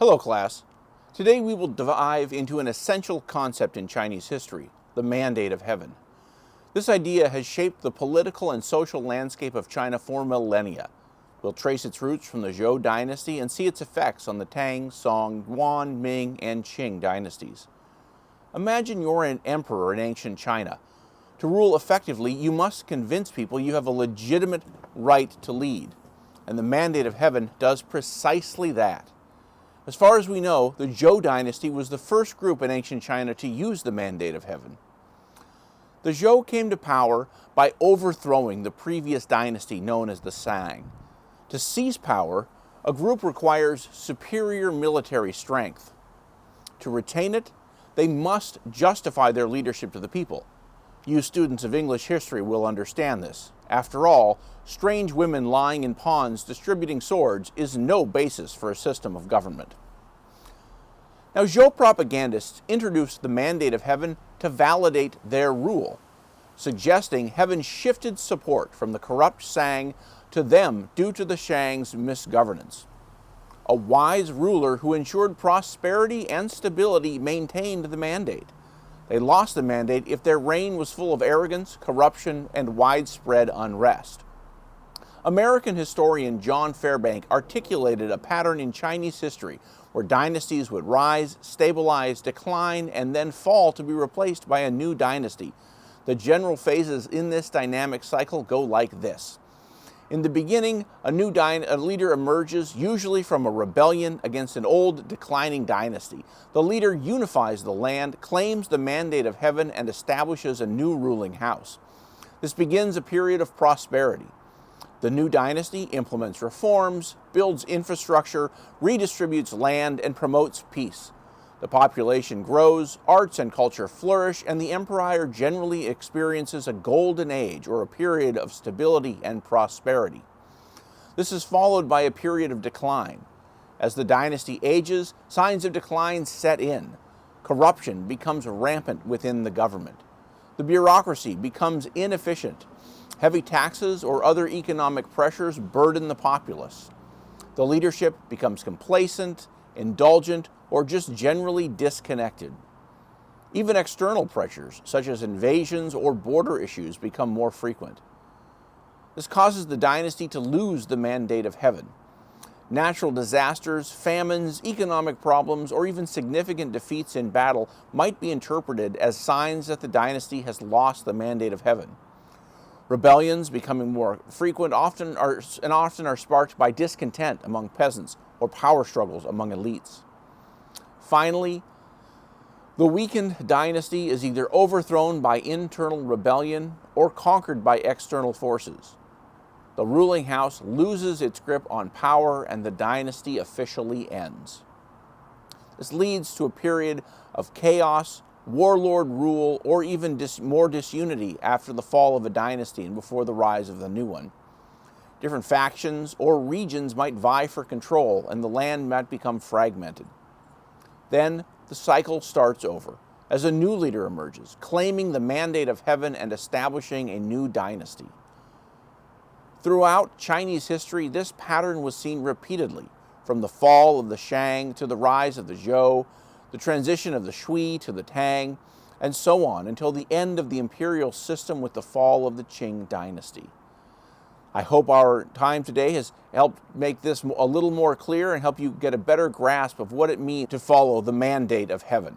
Hello class. Today we will dive into an essential concept in Chinese history, the mandate of heaven. This idea has shaped the political and social landscape of China for millennia. We'll trace its roots from the Zhou dynasty and see its effects on the Tang, Song, Yuan, Ming, and Qing dynasties. Imagine you're an emperor in ancient China. To rule effectively, you must convince people you have a legitimate right to lead. And the mandate of heaven does precisely that. As far as we know, the Zhou dynasty was the first group in ancient China to use the mandate of heaven. The Zhou came to power by overthrowing the previous dynasty known as the Shang. To seize power, a group requires superior military strength. To retain it, they must justify their leadership to the people. You students of English history will understand this. After all, strange women lying in ponds distributing swords is no basis for a system of government. Now, Zhou propagandists introduced the mandate of heaven to validate their rule, suggesting heaven shifted support from the corrupt Shang to them due to the Shang's misgovernance. A wise ruler who ensured prosperity and stability maintained the mandate. They lost the mandate if their reign was full of arrogance, corruption, and widespread unrest. American historian John Fairbank articulated a pattern in Chinese history where dynasties would rise, stabilize, decline, and then fall to be replaced by a new dynasty. The general phases in this dynamic cycle go like this. In the beginning, a leader emerges, usually from a rebellion against an old, declining dynasty. The leader unifies the land, claims the mandate of heaven, and establishes a new ruling house. This begins a period of prosperity. The new dynasty implements reforms, builds infrastructure, redistributes land, and promotes peace. The population grows, arts and culture flourish, and the empire generally experiences a golden age or a period of stability and prosperity. This is followed by a period of decline. As the dynasty ages, signs of decline set in. Corruption becomes rampant within the government. The bureaucracy becomes inefficient. Heavy taxes or other economic pressures burden the populace. The leadership becomes complacent, indulgent, or just generally disconnected. Even external pressures, such as invasions or border issues, become more frequent. This causes the dynasty to lose the mandate of heaven. Natural disasters, famines, economic problems, or even significant defeats in battle might be interpreted as signs that the dynasty has lost the mandate of heaven. Rebellions, becoming more frequent, often are sparked by discontent among peasants or power struggles among elites. Finally, the weakened dynasty is either overthrown by internal rebellion or conquered by external forces. The ruling house loses its grip on power and the dynasty officially ends. This leads to a period of chaos, warlord rule, or even more disunity after the fall of a dynasty and before the rise of the new one. Different factions or regions might vie for control, and the land might become fragmented. Then the cycle starts over as a new leader emerges, claiming the mandate of heaven and establishing a new dynasty. Throughout Chinese history, this pattern was seen repeatedly, from the fall of the Shang to the rise of the Zhou, the transition of the Shui to the Tang, and so on until the end of the imperial system with the fall of the Qing dynasty. I hope our time today has helped make this a little more clear and help you get a better grasp of what it means to follow the mandate of heaven.